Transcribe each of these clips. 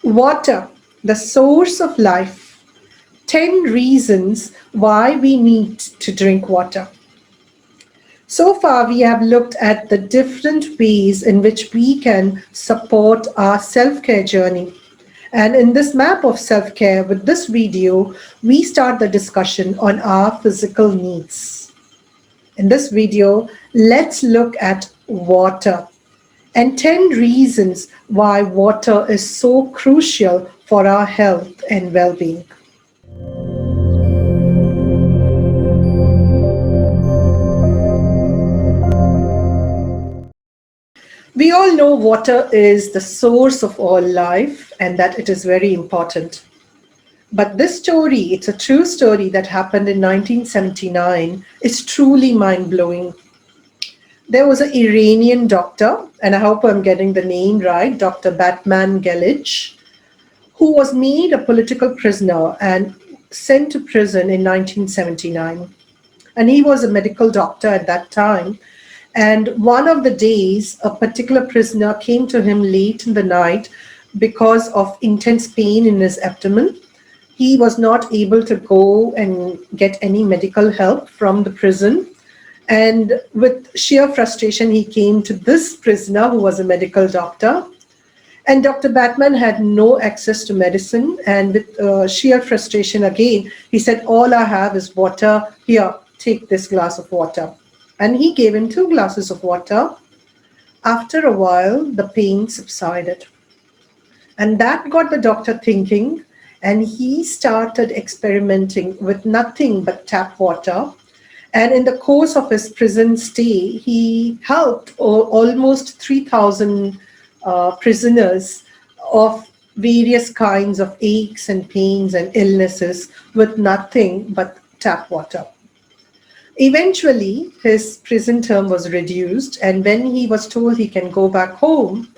Water, the source of life. 10 reasons why we need to drink water. So far, we have looked at the different ways in which we can support our self care journey. And in this map of self care, with this video, we start the discussion on our physical needs. In this video, let's look at water and 10 reasons why water is so crucial for our health and well being. We all know water is the source of all life and that it is very important. But this story, it's a true story that happened in 1979, is truly mind blowing. There was an Iranian doctor, and I hope I'm getting the name right, Dr. Batman Gelich, who was made a political prisoner and sent to prison in 1979. And he was a medical doctor at that time. And one of the days, a particular prisoner came to him late in the night because of intense pain in his abdomen. He was not able to go and get any medical help from the prison. And with sheer frustration, he came to this prisoner who was a medical doctor. And Dr. Batman had no access to medicine. And with sheer frustration again, he said, "All I have is water. Here, take this glass of water." And he gave him 2 glasses of water. After a while, the pain subsided. And that got the doctor thinking, and he started experimenting with nothing but tap water. And in the course of his prison stay, he helped almost 3,000 prisoners of various kinds of aches and pains and illnesses with nothing but tap water. Eventually, his prison term was reduced, and when he was told he can go back home,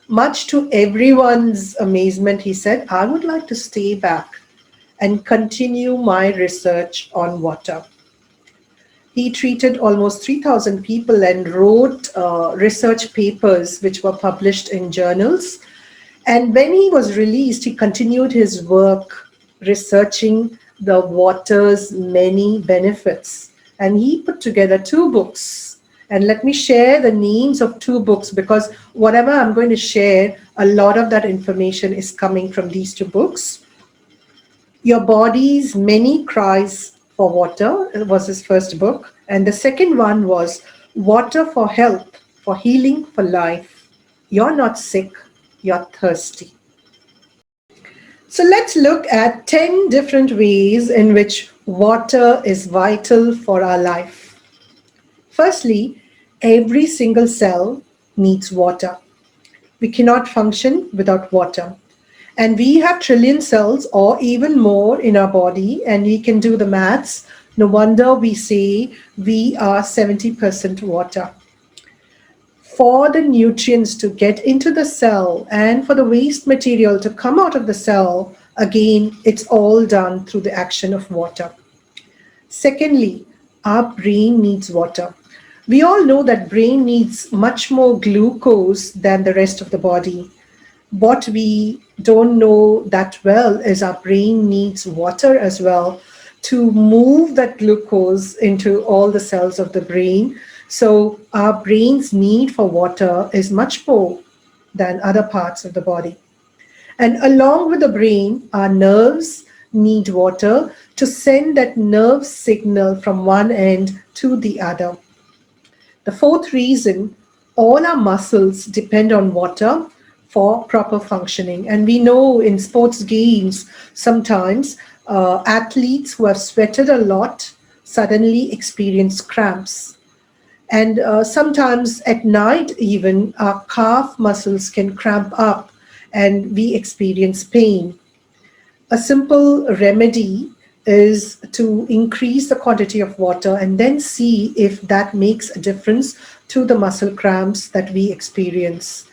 much to everyone's amazement, he said, "I would like to stay back and continue my research on water." He treated almost 3,000 people and wrote research papers which were published in journals. And when he was released, he continued his work researching the water's many benefits. And he put together 2 books. And let me share the names of 2 books, because whatever I'm going to share, a lot of that information is coming from these 2 books. Your Body's Many Cries for Water was his first book. And the second one was Water for Health, for Healing, for Life. You're not sick, you're thirsty. So let's look at 10 different ways in which water is vital for our life. Firstly, every single cell needs water. We cannot function without water. And we have trillion cells or even more in our body, and we can do the maths. No wonder we say we are 70% water. For the nutrients to get into the cell and for the waste material to come out of the cell, again, it's all done through the action of water. Secondly, our brain needs water. We all know that brain needs much more glucose than the rest of the body. What we don't know that well is our brain needs water as well to move that glucose into all the cells of the brain. So our brain's need for water is much more than other parts of the body. And along with the brain, our nerves need water to send that nerve signal from one end to the other. The fourth reason, all our muscles depend on water for proper functioning. And we know in sports games, sometimes athletes who have sweated a lot suddenly experience cramps. And sometimes at night, even our calf muscles can cramp up and we experience pain. A simple remedy is to increase the quantity of water and then see if that makes a difference to the muscle cramps that we experience.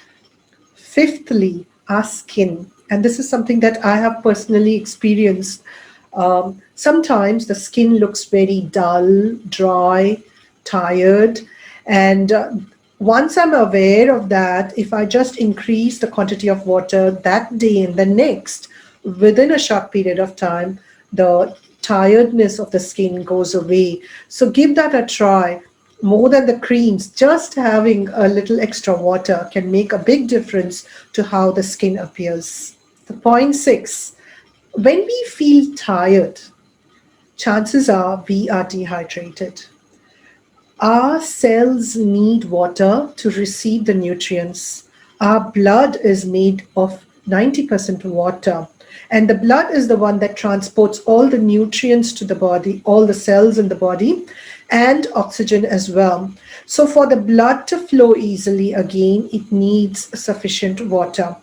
Fifthly, our skin. And this is something that I have personally experienced. Sometimes the skin looks very dull, dry, tired, and Once I'm aware of that, if I just increase the quantity of water that day and the next, within a short period of time, the tiredness of the skin goes away. So give that a try. More than the creams, just having a little extra water can make a big difference to how the skin appears. The point six, when we feel tired, chances are we are dehydrated. Our cells need water to receive the nutrients. Our blood is made of 90% water. And the blood is the one that transports all the nutrients to the body, all the cells in the body, and oxygen as well. So, for the blood to flow easily again, it needs sufficient water.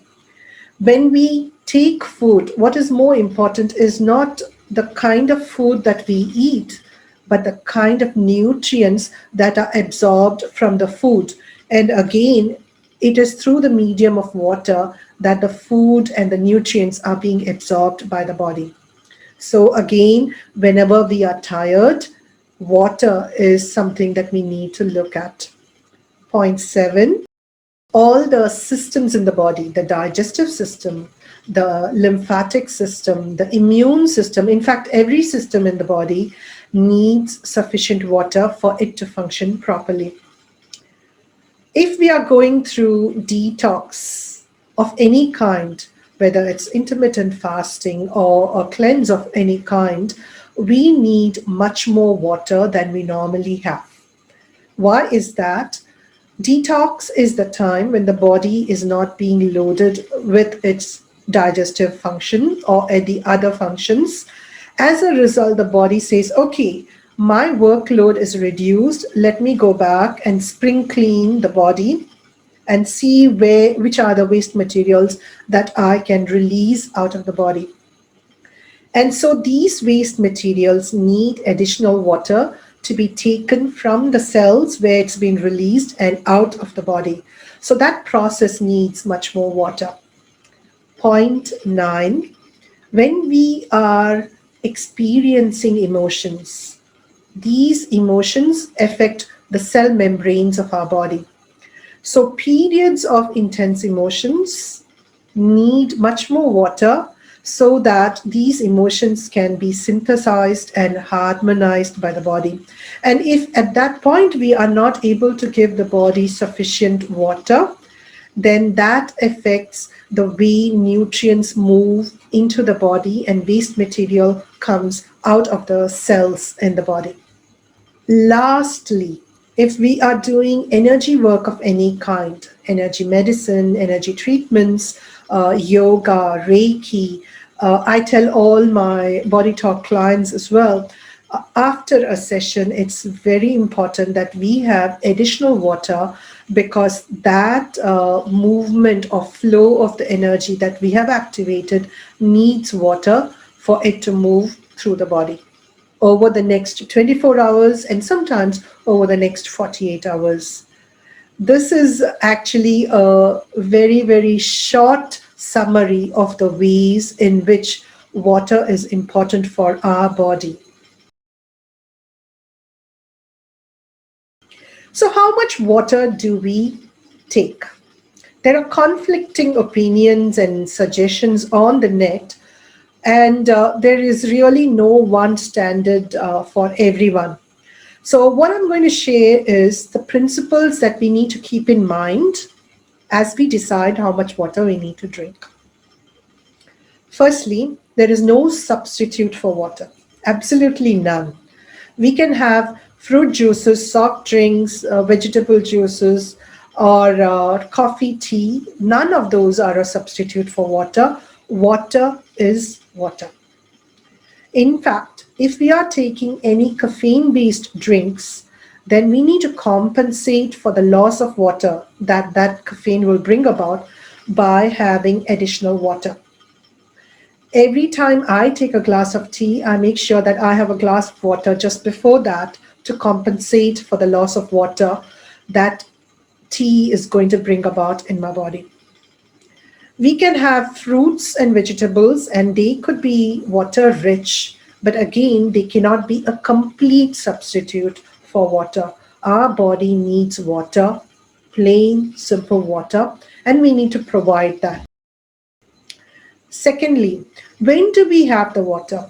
When we take food, what is more important is not the kind of food that we eat, but the kind of nutrients that are absorbed from the food. And again, it is through the medium of water that the food and the nutrients are being absorbed by the body. So, again, whenever we are tired, water is something that we need to look at. Point seven, all the systems in the body, the digestive system, the lymphatic system, the immune system, in fact, every system in the body needs sufficient water for it to function properly. If we are going through detox of any kind, whether it's intermittent fasting or a cleanse of any kind, we need much more water than we normally have. Why is that? Detox is the time when the body is not being loaded with its digestive function or the other functions. As a result, the body says, okay, my workload is reduced. Let me go back and spring clean the body and see which are the waste materials that I can release out of the body. And so these waste materials need additional water to be taken from the cells where it's been released and out of the body. So that process needs much more water. Point nine, when we are experiencing emotions, these emotions affect the cell membranes of our body. So periods of intense emotions need much more water so that these emotions can be synthesized and harmonized by the body. And if at that point we are not able to give the body sufficient water, then that affects the way nutrients move into the body and waste material comes out of the cells in the body. Lastly, if we are doing energy work of any kind, energy medicine, energy treatments, yoga, Reiki, I tell all my Body Talk clients as well, after a session, it's very important that we have additional water because that movement or flow of the energy that we have activated needs water for it to move through the body over the next 24 hours and sometimes over the next 48 hours. This is actually a very, very short summary of the ways in which water is important for our body. So, how much water do we take? There are conflicting opinions and suggestions on the net, and there is really no one standard for everyone. So, what I'm going to share is the principles that we need to keep in mind as we decide how much water we need to drink. Firstly, there is no substitute for water, absolutely none. We can have fruit juices, soft drinks, vegetable juices, or coffee, tea. None of those are a substitute for water. Water is water. In fact, if we are taking any caffeine based drinks, then we need to compensate for the loss of water that that caffeine will bring about by having additional water. Every time I take a glass of tea, I make sure that I have a glass of water just before that to compensate for the loss of water that tea is going to bring about in my body. We can have fruits and vegetables, and they could be water rich, but again, they cannot be a complete substitute for water. Our body needs water plain, simple water, and we need to provide that. Secondly, when do we have the water?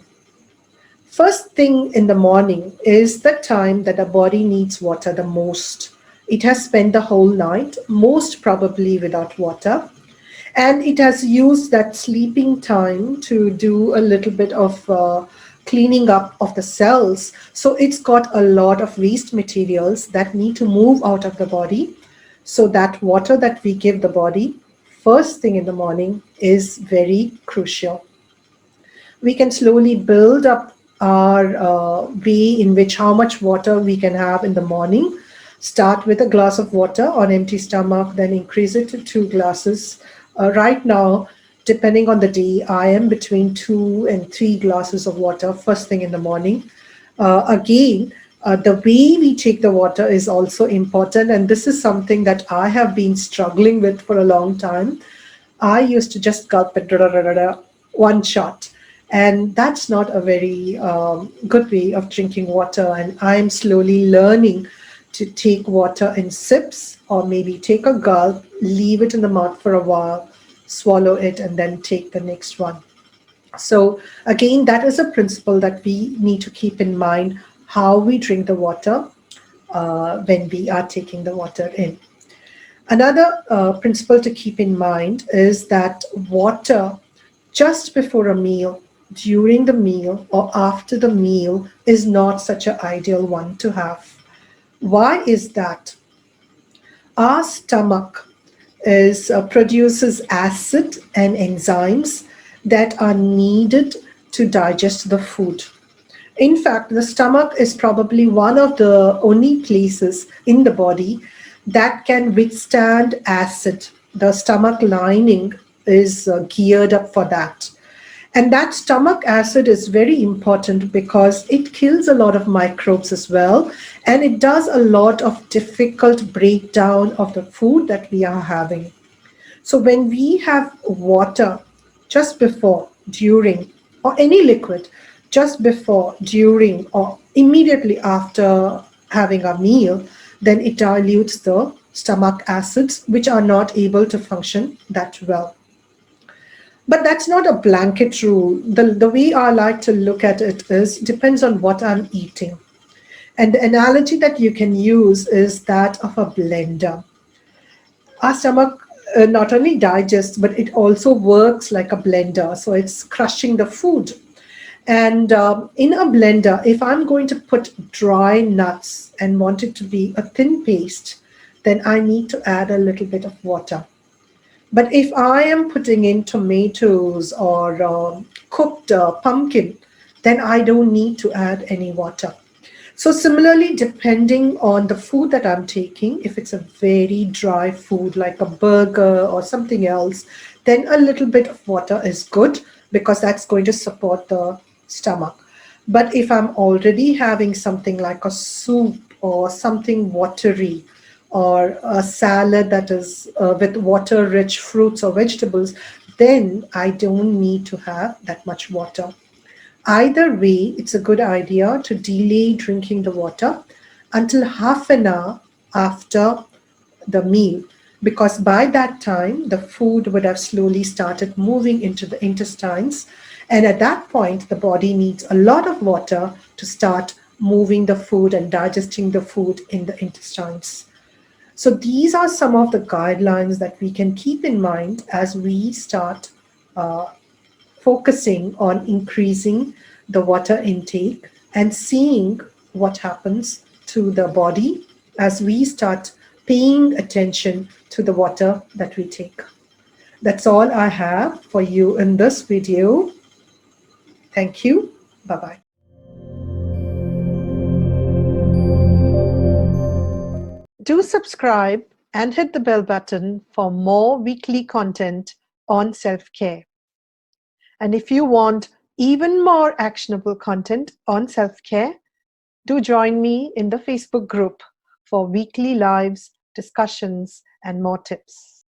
First thing in the morning is the time that the body needs water the most. It has spent the whole night, most probably without water, and it has used that sleeping time to do a little bit of cleaning up of the cells. So it's got a lot of waste materials that need to move out of the body. So that water that we give the body first thing in the morning is very crucial. We can slowly build up our way in which how much water we can have in the morning. Start with a glass of water on empty stomach, then increase it to 2 glasses. Right now, depending on the day, I am between 2 and 3 glasses of water first thing in the morning. Again, the way we take the water is also important, and this is something that I have been struggling with for a long time. I used to just gulp it, one shot. And that's not a very good way of drinking water. And I'm slowly learning to take water in sips, or maybe take a gulp, leave it in the mouth for a while, swallow it, and then take the next one. So, again, that is a principle that we need to keep in mind how we drink the water when we are taking the water in. Another principle to keep in mind is that water just before a meal, during the meal, or after the meal is not such an ideal one to have. Why is that? Our stomach produces acid and enzymes that are needed to digest the food. In fact, the stomach is probably one of the only places in the body that can withstand acid. The stomach lining is geared up for that. And that stomach acid is very important because it kills a lot of microbes as well. And it does a lot of difficult breakdown of the food that we are having. So when we have water just before, during, or any liquid just before, during, or immediately after having a meal, then it dilutes the stomach acids, which are not able to function that well. But that's not a blanket rule. The way I like to look at it is depends on what I'm eating. And the analogy that you can use is that of a blender. Our stomach not only digests, but it also works like a blender. So it's crushing the food. And in a blender, if I'm going to put dry nuts and want it to be a thin paste, then I need to add a little bit of water. But if I am putting in tomatoes or cooked pumpkin, then I don't need to add any water. So similarly, depending on the food that I'm taking, if it's a very dry food like a burger or something else, then a little bit of water is good because that's going to support the stomach. But if I'm already having something like a soup or something watery, or a salad that is with water rich fruits or vegetables, then I don't need to have that much water. Either way, it's a good idea to delay drinking the water until half an hour after the meal, because by that time the food would have slowly started moving into the intestines, and at that point the body needs a lot of water to start moving the food and digesting the food in the intestines. So these are some of the guidelines that we can keep in mind as we start uh, focusing on increasing the water intake and seeing what happens to the body as we start paying attention to the water that we take. That's all I have for you in this video. Thank you. Bye bye. Do subscribe and hit the bell button for more weekly content on self care. And if you want even more actionable content on self care, do join me in the Facebook group for weekly lives, discussions, and more tips.